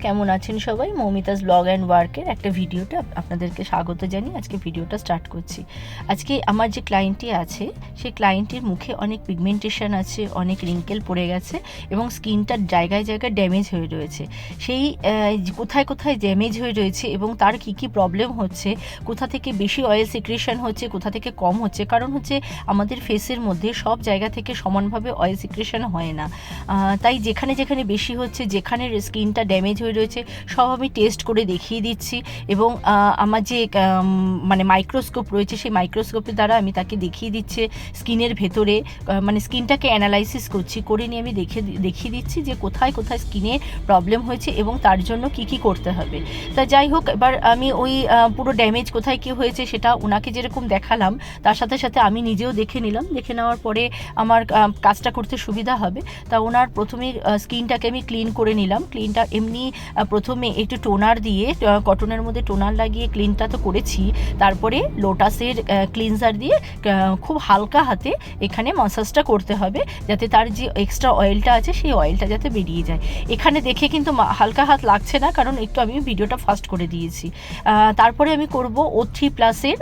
কেমন আছেন সবাই? মৌমিতাস ব্লগ অ্যান্ড ওয়ার্কের একটা ভিডিওতে আপনাদেরকে স্বাগত জানিয়ে আজকে ভিডিওটা স্টার্ট করছি। আজকে আমার যে ক্লায়েন্টটি আছে সেই ক্লায়েন্টের মুখে অনেক পিগমেন্টেশন আছে, অনেক রিঙ্কেল পড়ে গেছে এবং স্কিনটার জায়গায় জায়গায় ড্যামেজ হয়ে রয়েছে। সেই কোথায় কোথায় ড্যামেজ হয়ে রয়েছে এবং তার কি কি প্রবলেম হচ্ছে, কোথা থেকে বেশি অয়েল সিক্রেশন হচ্ছে, কোথা থেকে কম হচ্ছে। কারণ হচ্ছে আমাদের ফেসের মধ্যে সব জায়গা থেকে সমানভাবে অয়েল সিক্রেশন হয় না, তাই যেখানে যেখানে বেশি হচ্ছে, যেখানে স্কিনটা ড্যামেজ হয়ে রয়েছে সব আমি টেস্ট করে দেখিয়ে দিচ্ছি এবং আমার যে মানে মাইক্রোস্কোপ রয়েছে সেই মাইক্রোস্কোপের দ্বারা আমি তাকে দেখিয়ে দিচ্ছি স্কিনের ভেতরে, মানে স্কিনটাকে অ্যানালাইসিস করছি, করে নিয়ে আমি দেখিয়ে দিচ্ছি যে কোথায় কোথায় স্কিনে প্রবলেম হয়েছে এবং তার জন্য কি কি করতে হবে। তা যাই হোক, এবার আমি ওই পুরো ড্যামেজ কোথায় কী হয়েছে সেটা ওনাকে যেরকম দেখালাম তার সাথে সাথে আমি নিজেও দেখে নিলাম। দেখে নেওয়ার পরে আমার কাজটা করতে সুবিধা হবে। তা ওনার প্রথমে স্কিনটাকে আমি ক্লিন করে নিলাম। ক্লিনটা এমনি প্রথমে একটু টোনার দিয়ে, কটনের মধ্যে টোনার লাগিয়ে ক্লিনটা তো করেছি, তারপরে লোটাসের ক্লিনজার দিয়ে খুব হালকা হাতে এখানে মাসাজটা করতে হবে যাতে তার যে এক্সট্রা অয়েলটা আছে সেই অয়েলটা যাতে বেরিয়ে যায়। এখানে দেখে কিন্তু হালকা হাত লাগছে না, কারণ একটু আমি ভিডিওটা ফাস্ট করে দিয়েছি। তারপরে আমি করব O3+-এর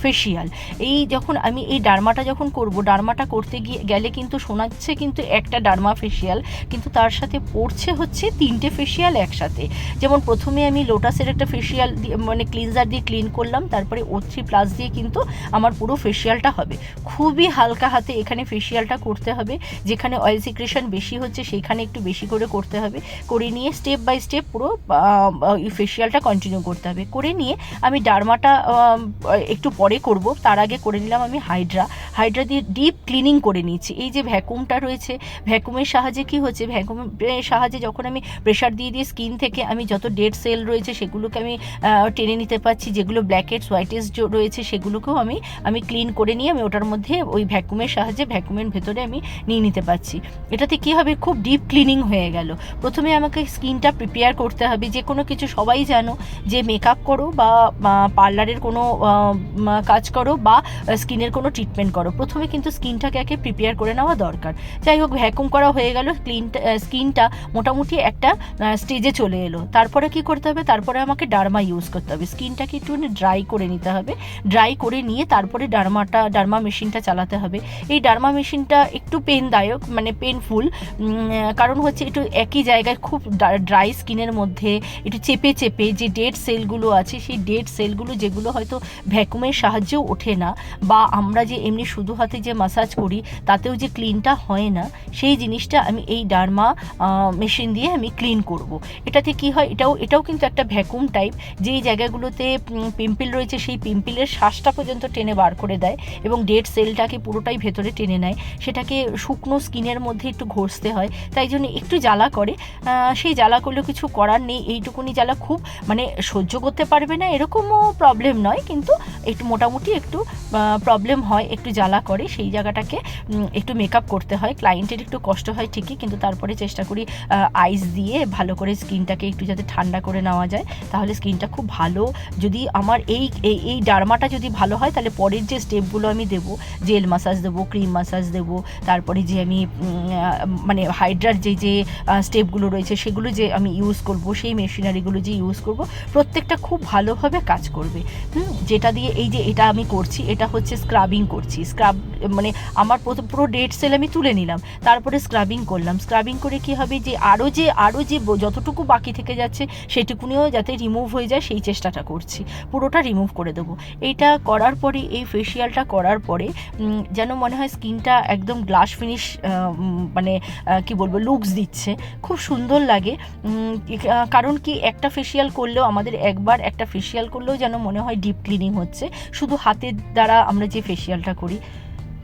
ফেসিয়াল। এই যখন আমি এই ডার্মাটা যখন করব, ডার্মাটা করতে গেলে কিন্তু শোনাচ্ছে কিন্তু একটা ডার্মা ফেসিয়াল, কিন্তু তার সাথে পড়ছে হচ্ছে 3টে ফেসিয়াল একসাথে। যেমন প্রথমে আমি লোটাসের একটা ফেসিয়াল দিয়ে মানে ক্লিনজার দিয়ে ক্লিন করলাম, তারপরে O3+ দিয়ে কিন্তু আমার পুরো ফেসিয়ালটা হবে। খুবই হালকা হাতে এখানে ফেসিয়ালটা করতে হবে, যেখানে অয়েল সিক্রেশন বেশি হচ্ছে সেইখানে একটু বেশি করে করতে হবে। করে নিয়ে স্টেপ বাই স্টেপ পুরো ফেসিয়ালটা কন্টিনিউ করতে হবে। করে নিয়ে আমি ডার্মাটা একটু পরে করব, তার আগে করে নিলাম আমি হাইড্রা দিয়ে ডিপ ক্লিনিং করে নিচ্ছি। এই যে ভ্যাকুমটা রয়েছে, ভ্যাকুমের সাহায্যে কি হচ্ছে, ভ্যাকুমের সাহায্যে যখন আমি প্রেশার দিয়ে দিয়ে স্কিন থেকে আমি যত ডেড সেল রয়েছে সেগুলোকে আমি টেনে নিতে পারছি, যেগুলো ব্ল্যাকহেডস হোয়াইটেস রয়েছে সেগুলোকেও আমি ক্লিন করে নিয়ে আমি ওটার মধ্যে ওই ভ্যাকুমের সাহায্যে ভ্যাকুমের ভেতরে আমি নিয়ে নিতে পারছি। এটাতে কি হবে, খুব ডিপ ক্লিনিং হয়ে গেল। প্রথমে আমাকে স্কিনটা প্রিপেয়ার করতে হবে। যে কোনো কিছু সবাই জানো যে মেকআপ করো বা পার্লারের কোনো কাজ করো বা স্কিনের কোনো ট্রিটমেন্ট করো, প্রথমে কিন্তু স্কিনটাকে আগে প্রিপেয়ার করে নেওয়া দরকার। যাই হোক, ভ্যাকুম করা হয়ে গেল, স্কিনটা মোটামুটি একটা স্টেজে চলে এলো। তারপরে কি করতে হবে, তারপরে আমাকে ডার্মা ইউজ করতে হবে। স্কিনটাকে একটু ড্রাই করে নিতে হবে। ড্রাই করে নিয়ে তারপরে ডার্মা মেশিনটা চালাতে হবে। এই ডার্মা মেশিনটা একটু পেনদায়ক, মানে পেনফুল, কারণ হচ্ছে একটু একই জায়গায় খুব ড্রাই স্কিনের মধ্যে একটু চেপে চেপে যে ডেড সেলগুলো আছে সেই ডেড সেলগুলো যেগুলো হয়তো ভ্যাকুমের সাহায্যেও ওঠে না, বা আমরা যে এমনি শুধু হাতে যে মাসাজ করি তাতেও যে ক্লিনটা হয় না, সেই জিনিসটা আমি এই ডার্মা মেশিন দিয়ে আমি ক্লিন করব। এটাতে কি হয়, এটাও কিন্তু একটা ভ্যাকুম টাইপ, যেই জায়গাগুলোতে পিম্পল রয়েছে সেই পিম্পলের শ্বাসটা পর্যন্ত টেনে বার করে দেয় এবং ডেড সেলটাকে পুরোটাই ভেতরে টেনে নেয়। সেটাকে শুকনো স্কিনের মধ্যে একটু ঘষতে হয়, তাই জন্য একটু জ্বালা করে। সেই জ্বালা করলেও কিছু করার নেই, এইটুকুনি জ্বালা খুব মানে সহ্য করতে পারবে না এরকমও প্রবলেম নয়, কিন্তু একটু মোটামুটি একটু প্রবলেম হয়, একটু জ্বালা করে। সেই জায়গাটাকে একটু মেকআপ করতে হয়। ক্লায়েন্টের একটু কষ্ট হয় ঠিকই, কিন্তু তারপরে চেষ্টা করি আইস দিয়ে ভালো করে স্কিনটাকে একটু যাতে ঠান্ডা করে নেওয়া যায়, তাহলে স্কিনটা খুব ভালো। যদি আমার এই ডার্মাটা যদি ভালো হয় তাহলে পরের যে স্টেপগুলো আমি দেবো, জেল মাসাজ দেবো, ক্রিম মাসাজ দেবো, তারপরে যে আমি মানে হাইড্রার যে স্টেপগুলো রয়েছে সেগুলো যে আমি ইউজ করব, সেই মেশিনারিগুলো যে ইউজ করব, প্রত্যেকটা খুব ভালোভাবে কাজ করবে। যেটা দিয়ে এই যে এটা আমি করছি, এটা হচ্ছে স্ক্রাবিং করছি। মানে আমার পুরো ডেড সেল আমি তুলে নিলাম, তারপরে স্ক্রাবিং করলাম। স্ক্রাবিং করে কি হবে, যে আরও যে যতটুকু বাকি থেকে যাচ্ছে সেটুকুনিও যাতে রিমুভ হয়ে যায় সেই চেষ্টাটা করছি, পুরোটা রিমুভ করে দেবো। এইটা করার পরে, এই ফেসিয়ালটা করার পরে যেন মনে হয় স্কিনটা একদম গ্লাস ফিনিশ, মানে কি বলবো, লুকস দিচ্ছে, খুব সুন্দর লাগে। কারণ কি, একটা ফেসিয়াল করলেও আমাদের একটা ফেসিয়াল করলেও যেন মনে হয় ডিপ ক্লিনিং হচ্ছে। শুধু হাতের দ্বারা আমরা যে ফেসিয়ালটা করি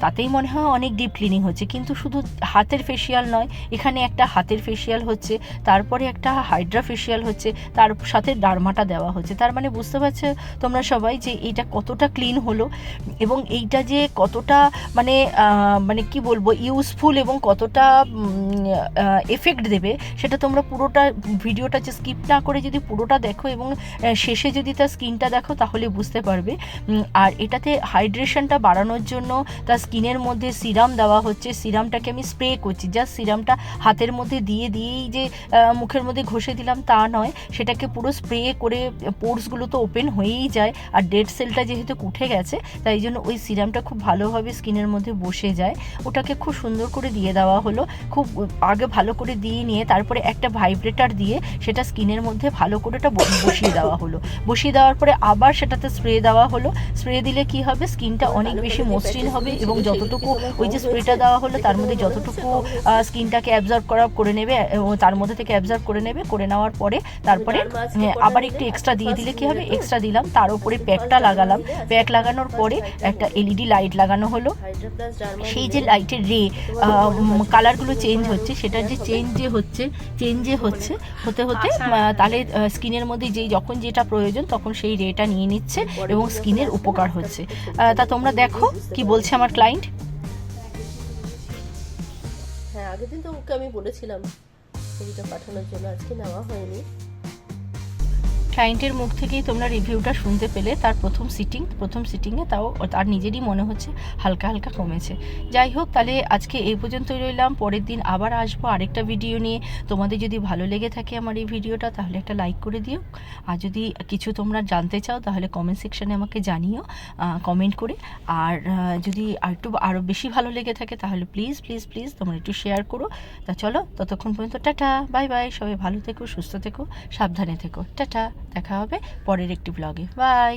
তাতেই মনে হয় অনেক ডিপ ক্লিনিং হচ্ছে, কিন্তু শুধু হাতের ফেসিয়াল নয়, এখানে একটা হাতের ফেসিয়াল হচ্ছে, তারপরে একটা হাইড্রা ফেসিয়াল হচ্ছে, তার সাথে ডার্মাটা দেওয়া হচ্ছে। তার মানে বুঝতে পারছো তোমরা সবাই যে এইটা কতটা ক্লিন হলো এবং এইটা যে কতটা মানে কি বলবো ইউজফুল এবং কতটা এফেক্ট দেবে, সেটা তোমরা পুরোটা ভিডিওটা যে স্কিপ না করে যদি পুরোটা দেখো এবং শেষে যদি তার স্কিনটা দেখো তাহলে বুঝতে পারবে। আর এটাতে হাইড্রেশনটা বাড়ানোর জন্য, তার স্কিনের মধ্যে সিরাম দেওয়া হচ্ছে, সিরামটাকে আমি স্প্রে করছি, জাস্ট সিরামটা হাতের মধ্যে দিয়েই যে মুখের মধ্যে ঘষে দিলাম তা নয়, সেটাকে পুরো স্প্রে করে পোর্সগুলো তো ওপেন হয়েই যায়, আর ডেড সেলটা যেহেতু উঠে গেছে তাই জন্য ওই সিরামটা খুব ভালোভাবে স্কিনের মধ্যে বসে যায়। ওটাকে খুব সুন্দর করে দিয়ে দেওয়া হলো, খুব আগে ভালো করে দিয়ে নিয়ে তারপরে একটা ভাইব্রেটার দিয়ে সেটা স্কিনের মধ্যে ভালো করে ওটা বসিয়ে দেওয়া হলো। বসিয়ে দেওয়ার পরে আবার সেটাতে স্প্রে দেওয়া হলো। স্প্রে দিলে কি হবে, স্কিনটা অনেক বেশি মসৃণ হবে এবং যতটুকু ওই যে স্প্রেটা দেওয়া হলো তার মধ্যে যতটুকু স্কিনটাকে অ্যাবজর্ব করে নেবে, তার মধ্যে থেকে অ্যাবজর্ব করে নেবে, করে নেওয়ার পরে তারপরে আবার একটু এক্সট্রা দিয়ে দিলে কি হবে, এক্সট্রা দিলাম, তার উপরে প্যাকটা লাগালাম। প্যাক লাগানোর পরে একটা এলইডি লাইট লাগানো হলো। সেই যে লাইটের রে কালারগুলো চেঞ্জ হচ্ছে, সেটার যে চেঞ্জ হতে তাহলে স্কিনের মধ্যে যখন যেটা প্রয়োজন তখন সেই রেটা নিয়ে নিচ্ছে এবং স্কিনের উপকার হচ্ছে। তা তোমরা দেখো কি বলছে আমার ক্লায়েন্ট। হ্যাঁ, আগের দিন তো ওকে আমি বলেছিলাম ছবিটা পাঠানোর জন্য, আজকে নেওয়া হয়নি। ক্লায়েন্টের মুখ থেকেই তোমরা রিভিউটা শুনতে পেলে, তার প্রথম সিটিংয়ে তাও তার নিজেরই মনে হচ্ছে হালকা হালকা কমেছে। যাই হোক, তাহলে আজকে এই পর্যন্তই রইলাম, পরের দিন আবার আসবো আরেকটা ভিডিও নিয়ে। তোমাদের যদি ভালো লেগে থাকে আমার এই ভিডিওটা তাহলে একটা লাইক করে দিও, আর যদি কিছু তোমরা জানতে চাও তাহলে কমেন্ট সেকশানে আমাকে জানিও কমেন্ট করে। আর যদি আরও বেশি ভালো লেগে থাকে তাহলে প্লিজ প্লিজ প্লিজ তোমরা একটু শেয়ার করো। তা চলো, ততক্ষণ পর্যন্ত টাটা, বাই বাই, সবাই ভালো থেকো, সুস্থ থেকো, সাবধানে থেকো, টাটা। দেখা হবে পরের একটি ব্লগে, বাই।